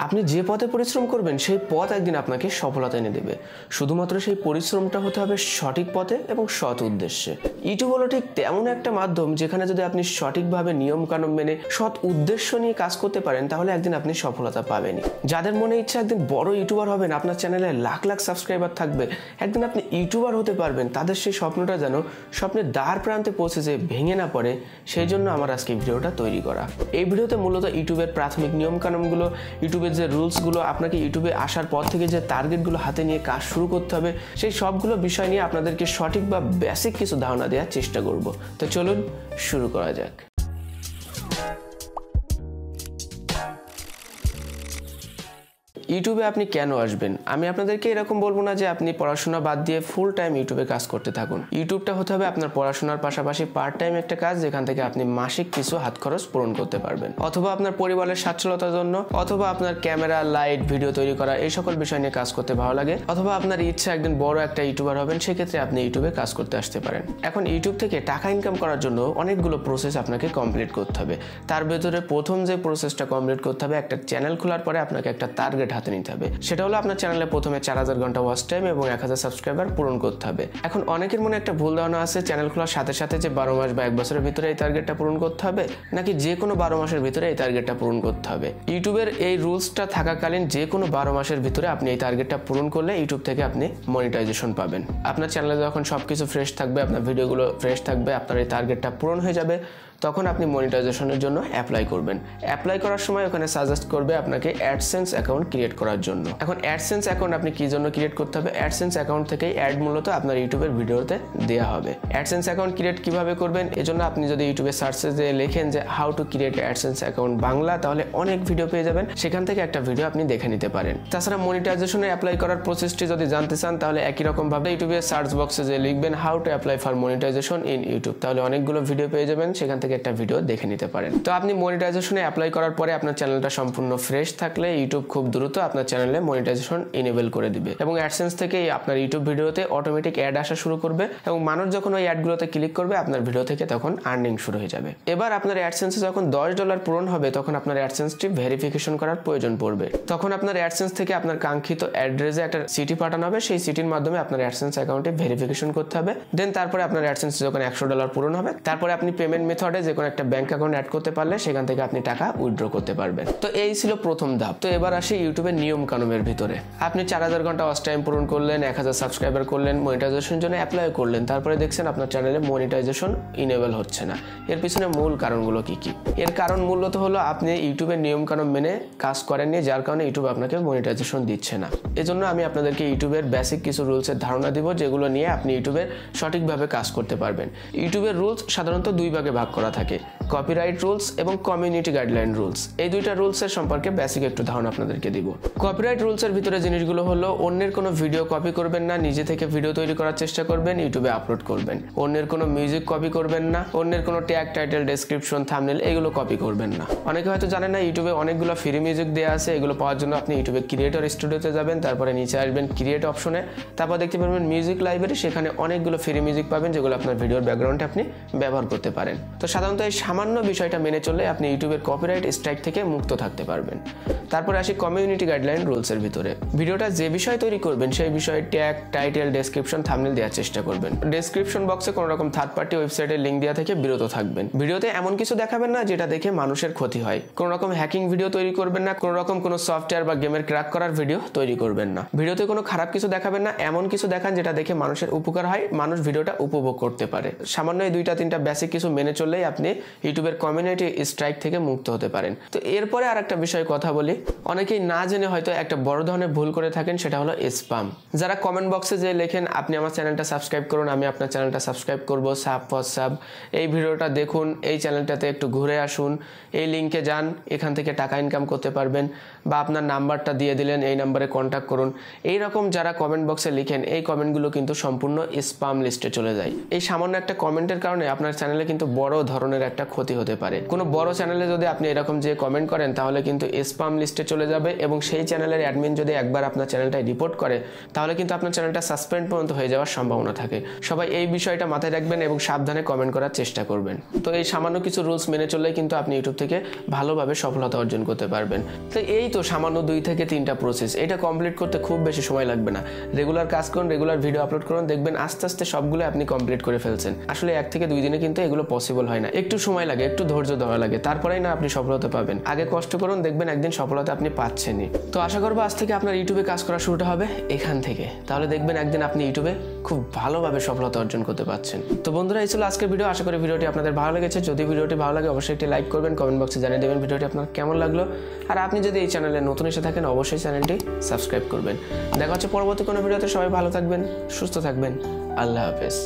আপনি যে পথে পরিশ্রম করবেন সেই পথ একদিন আপনাকে সফলতা এনে দেবে। শুধুমাত্র সেই পরিশ্রমটা হতে হবে সঠিক পথে এবং সৎ উদ্দেশ্যে। ইউটিউব হলো ঠিক তেমন একটা মাধ্যম যেখানে যদি আপনি সঠিকভাবে নিয়মকানুন মেনে সৎ উদ্দেশ্য নিয়ে কাজ করতে পারেন তাহলে একদিন আপনি সফলতা পাবেনই। যাদের মনে ইচ্ছা একদিন বড় ইউটিউবার হবেন, আপনার চ্যানেলে লাখ লাখ সাবস্ক্রাইবার থাকবে, একদিন আপনি ইউটিউবার হতে পারবেন, তাদের সেই স্বপ্নটা যেন স্বপ্নের দ্বার প্রান্তে পৌঁছে যে ভেঙে না পড়ে, সেই জন্য আমার আজকে ভিডিওটা তৈরি করা। এই ভিডিওতে মূলত ইউটিউবের প্রাথমিক নিয়মকানুনগুলো, ইউটিউবের যে রুলসগুলো, আপনাকে ইউটিউবে আসার পর থেকে যে টার্গেটগুলো হাতে নিয়ে কাজ শুরু করতে হবে, সেই সবগুলো বিষয় নিয়ে আপনাদেরকে সঠিক বা বেসিক কিছু ধারণা দেওয়ার চেষ্টা করব। তো চলুন শুরু করা যাক। ইউটিউবে আপনি কেন আসবেন? আমি আপনাদেরকে এরকম বলবো না যে আপনি পড়াশোনা বাদ দিয়ে ফুল টাইম ইউটিউবে কাজ করতে থাকুন। ইউটিউবটা হতে হবে আপনার পড়াশোনার পাশাপাশি পার্ট টাইম একটা কাজ, যেখান থেকে আপনি মাসিক কিছু হাত খরচ পূরণ করতে পারবেন, অথবা আপনার পরিবারের সচ্ছলতার জন্য, অথবা আপনার ক্যামেরা, লাইট, ভিডিও তৈরি করা এই সকল বিষয় নিয়ে কাজ করতে ভালো লাগে, অথবা আপনার ইচ্ছা একদিন বড় একটা ইউটিউবার হবেন, সেক্ষেত্রে আপনি ইউটিউবে কাজ করতে আসতে পারেন। এখন ইউটিউব থেকে টাকা ইনকাম করার জন্য অনেকগুলো প্রসেস আপনাকে কমপ্লিট করতে হবে। তার ভেতরে প্রথম যে প্রসেসটা কমপ্লিট করতে হবে, একটা চ্যানেল খোলার পরে আপনাকে একটা টার্গেট হাতে নিতে হবে। সেটা হলো আপনার চ্যানেলে প্রথমে 4000 ঘন্টা ওয়াচ টাইম এবং 1000 সাবস্ক্রাইবার পূরণ করতে হবে। এখন অনেকের মনে একটা ভুল ধারণা আছে চ্যানেল খোলার সাথে সাথে যে 12 মাস বা 1 বছরের ভিতরে এই টার্গেটটা পূরণ করতে হবে, নাকি যে কোনো 12 মাসের ভিতরে এই টার্গেটটা পূরণ করতে হবে। ইউটিউবের এই রুলসটা থাকাকালীন যে কোনো 12 মাসের ভিতরে আপনি এই টার্গেটটা পূরণ করলে ইউটিউব থেকে আপনি মনিটাইজেশন পাবেন। আপনার চ্যানেলে যখন সবকিছু ফ্রেশ থাকবে, আপনার ভিডিওগুলো ফ্রেশ থাকবে, আপনার এই টার্গেটটা পূরণ হয়ে যাবে, তখন আপনি মনিটাইজেশনের জন্য অ্যাপ্লাই করবেন। অ্যাপ্লাই করার সময় ওখানে সাজেস্ট করবে আপনাকে অ্যাডসেন্স অ্যাকাউন্ট ক্রিয়েট করার জন্য। এখন অ্যাডসেন্স অ্যাকাউন্ট আপনি কি জন্য ক্রিয়েট করতে হবে? অ্যাডসেন্স অ্যাকাউন্ট থেকেই অ্যাড মূলত আপনার ইউটিউবের ভিডিওতে দেওয়া হবে। অ্যাডসেন্স অ্যাকাউন্ট ক্রিয়েট কিভাবে করবেন, এজন্য আপনি যদি ইউটিউবে সার্চে যে লেখেন যে how to create AdSense account Bangla, তাহলে অনেক ভিডিও পেয়ে যাবেন, সেখান থেকে একটা ভিডিও আপনি দেখে নিতে পারেন। তাছাড়া মনিটাইজেশনে অ্যাপ্লাই করার প্রসেসটি যদি জানতে চান, তাহলে একই রকম ভাবে ইউটিউবে সার্চ বক্সে যে লিখবেন how to apply for monetisation in YouTube, তাহলে অনেকগুলো ভিডিও পেয়ে যাবেন, সেখান থেকে একটা ভিডিও দেখে নিতে পারেন। তো আপনি মনিটাইজেশনে অ্যাপ্লাই করার পরে আপনার চ্যানেলটা সম্পূর্ণ ফ্রেশ থাকলে ইউটিউব খুব দ্রুত আপনার চ্যানেলে মনিটাইজেশন ইনেবল করে দিবে এবং অ্যাডসেন্স থেকে আপনার ইউটিউব ভিডিওতে অটোমেটিক অ্যাড আসা শুরু করবে এবং মানুষ যখন ওই অ্যাডগুলোতে ক্লিক করবে আপনার ভিডিও থেকে তখন আর্নিং শুরু হয়ে যাবে। এবার আপনার অ্যাডসেন্সে যখন $10 পূরণ হবে, তখন আপনার অ্যাডসেন্সটি ভেরিফিকেশন করার প্রয়োজন পড়বে। তখন আপনার অ্যাডসেন্স থেকে আপনার কাঙ্ক্ষিত অ্যাড্রেসে একটা সিটি পাঠানো হবে, সেই সিটির মাধ্যমে আপনার অ্যাডসেন্স অ্যাকাউন্টে ভেরিফিকেশন করতে হবে। দেন তারপরে আপনার অ্যাডসেন্স যখন $100 পূরণ হবে, তারপরে আপনি পেমেন্ট মেথডে যে কোনো একটা ব্যাংক অ্যাকাউন্ট অ্যাড করতে পারলে সেখান থেকে আপনি টাকা উইথড্র করতে পারবেন। তো এই ছিল প্রথম ধাপ। তো এবার আসি ইউটিউবের নিয়ম কানুনের ভিতরে। আপনি 4000 ঘন্টা ওয়াচ টাইম পূরণ করলেন, 1000 সাবস্ক্রাইবার করলেন, মনিটাইজেশনের জন্য অ্যাপ্লাই করলেন, তারপরে দেখছেন আপনার চ্যানেলে মনিটাইজেশন ইনেবল হচ্ছে না। এর পিছনে মূল কারণগুলো কি কি? এর কারণ মূলত হলো আপনি ইউটিউবের নিয়ম কানুন মেনে কাজ করেননি, যার কারণে ইউটিউব আপনাকে মনিটাইজেশন দিচ্ছে না। এজন্য আমি আপনাদেরকে ইউটিউবের বেসিক কিছু রুলসের ধারণা দিব, যেগুলো নিয়ে আপনি ইউটিউবের সঠিকভাবে কাজ করতে পারবেন। ইউটিউবের রুলস সাধারণত দুই ভাগে ভাগ করা থাকে, কপিরাইট রুলস এবং কমিউনিটি গাইডলাইন রুলস। এই দুইটা রুলসের সম্পর্কে বেসিক একটু ধারণা আপনাদেরকে দিব। কপিরাইট রুলসের ভিতরে জিনিসগুলো হলো অন্যের কোনো ভিডিও কপি করবেন না, নিজে থেকে ভিডিও তৈরি করার চেষ্টা করবেন, ইউটিউবে আপলোড করবেন। অন্যের কোনো মিউজিক কপি করবেন না, অন্যের কোনো ট্যাগ, টাইটেল, ডেসক্রিপশন, থাম্বনেল এগুলো কপি করবেন না। অনেকে হয়তো জানেন না ইউটিউবে অনেকগুলো ফ্রি মিউজিক দেওয়া আছে। এগুলো পাওয়ার জন্য আপনি ইউটিউবে ক্রিয়েটর স্টুডিওতে যাবেন, তারপরে নিচে আসবেন ক্রিয়েট অপশনে, তারপর দেখতে পারবেন মিউজিক লাইব্রেরি, সেখানে অনেকগুলো ফ্রি মিউজিক পাবেন যেগুলো আপনার ভিডিওর ব্যাকগ্রাউন্ডে আপনি ব্যবহার করতে পারেন। তো সাধারণত এই সামান্য বিষয়টা মেনে চললে আপনি ইউটিউবের কপিরাইট স্ট্রাইক থেকে মুক্ত থাকতে পারবেন। তারপরে আসি কমিউনিটি গাইডলাইন রুলসের ভিতরে। ভিডিওটা যে বিষয় তৈরি করবেন সেই বিষয়ে ট্যাগ, টাইটেল, ডেসক্রিপশন, থাম্বনেল দেওয়ার চেষ্টা করবেন। ডেসক্রিপশন বক্সে কোনো রকম থার্ড পার্টি ওয়েবসাইটের লিঙ্ক দেওয়া থেকে বিরত থাকবেন। ভিডিওতে এমন কিছু দেখাবেন না যেটা দেখে মানুষের ক্ষতি হয়। কোনো রকম হ্যাকিং ভিডিও তৈরি করবেন না, কোনো রকম কোনো সফটওয়্যার বা গেমের ক্র্যাক করার ভিডিও তৈরি করবেন না। ভিডিওতে কোনো খারাপ কিছু দেখাবেন না, এমন কিছু দেখান যেটা দেখে মানুষের উপকার হয়, মানুষ ভিডিওটা উপভোগ করতে পারে। সামান্য এই 2-3টা বেসিক কিছু মেনে চললেই আপনি ইউটিউবের কমিউনিটি স্ট্রাইক থেকে মুক্ত হতে পারেন। তো এরপরে আর একটা বিষয় কথা বলি, অনেকেই না জেনে হয়তো একটা বড় ধরনের ভুল করে থাকেন, সেটা হলো স্প্যাম। যারা কমেন্ট বক্সে যে লেখেন আপনি আমার চ্যানেলটা সাবস্ক্রাইব করুন, আমি আপনার চ্যানেলটা সাবস্ক্রাইব করব, সাব ফর সাব, এই ভিডিওটা দেখুন, এই চ্যানেলটাতে একটু ঘুরে আসুন, এই লিঙ্কে যান, এখান থেকে টাকা ইনকাম করতে পারবেন, বা আপনার নাম্বারটা দিয়ে দিলেন, এই নাম্বারে কন্ট্যাক্ট করুন, এইরকম যারা কমেন্ট বক্সে লিখেন এই কমেন্টগুলো কিন্তু সম্পূর্ণ স্প্যাম লিস্টে চলে যায়। এই সামান্য একটা কমেন্টের কারণে আপনার চ্যানেলে কিন্তু বড় ধরনের ধরনের একটা ক্ষতি হতে পারে। কোনো বড় চ্যানেলে যদি আপনি এরকম যে কমেন্ট করেন তাহলে কিন্তু স্প্যাম লিস্টে চলে যাবে এবং সেই চ্যানেলের অ্যাডমিন যদি একবার আপনার চ্যানেলটা রিপোর্ট করে তাহলে কিন্তু আপনার চ্যানেলটা সাসপেন্ড পর্যন্ত হয়ে যাওয়ার সম্ভাবনা থাকে। সবাই এই বিষয়টা মাথায় রাখবেন এবং সাবধানে কমেন্ট করার চেষ্টা করবেন। তো এই সামান্য কিছু রুলস মেনে চললেই কিন্তু আপনি ইউটিউব থেকে ভালোভাবে সফলতা অর্জন করতে পারবেন। তো এই তো সামান্য 2 থেকে 3টা প্রসেস, এটা কমপ্লিট করতে খুব বেশি সময় লাগবে না। রেগুলার কাজ করুন, রেগুলার ভিডিও আপলোড করুন, দেখবেন আস্তে আস্তে সবগুলো আপনি কমপ্লিট করে ফেলছেন। আসলে 1 থেকে 2 দিনে কিন্তু এগুলো পসিবল হয় না, একটু সময় লাগে, একটু ধৈর্য ধরা লাগে, তারপরেই না আপনি সফলতা পাবেন। আগে কষ্ট করুন, দেখবেন একদিন সফলতা আপনি পাচ্ছেনই। তো আশা করবো আজ থেকে আপনার ইউটিউবে কাজ করা শুরুটা হবে এখান থেকে, তাহলে দেখবেন একদিন আপনি ইউটিউবে খুব ভালোভাবে সফলতা অর্জন করতে পারছেন। তো বন্ধুরা, এই ছিল আজকের ভিডিও। আশা করি ভিডিওটি আপনাদের ভালো লেগেছে। যদি ভিডিওটি ভালো লাগে অবশ্যই একটি লাইক করবেন, কমেন্ট বক্সে জানিয়ে দেবেন ভিডিওটি আপনার কেমন লাগলো। আর আপনি যদি এই চ্যানেলে নতুন এসে থাকেন অবশ্যই চ্যানেলটি সাবস্ক্রাইব করবেন। দেখা হচ্ছে পরবর্তী কোনো ভিডিওতে। সবাই ভালো থাকবেন, সুস্থ থাকবেন। আল্লাহ হাফেজ।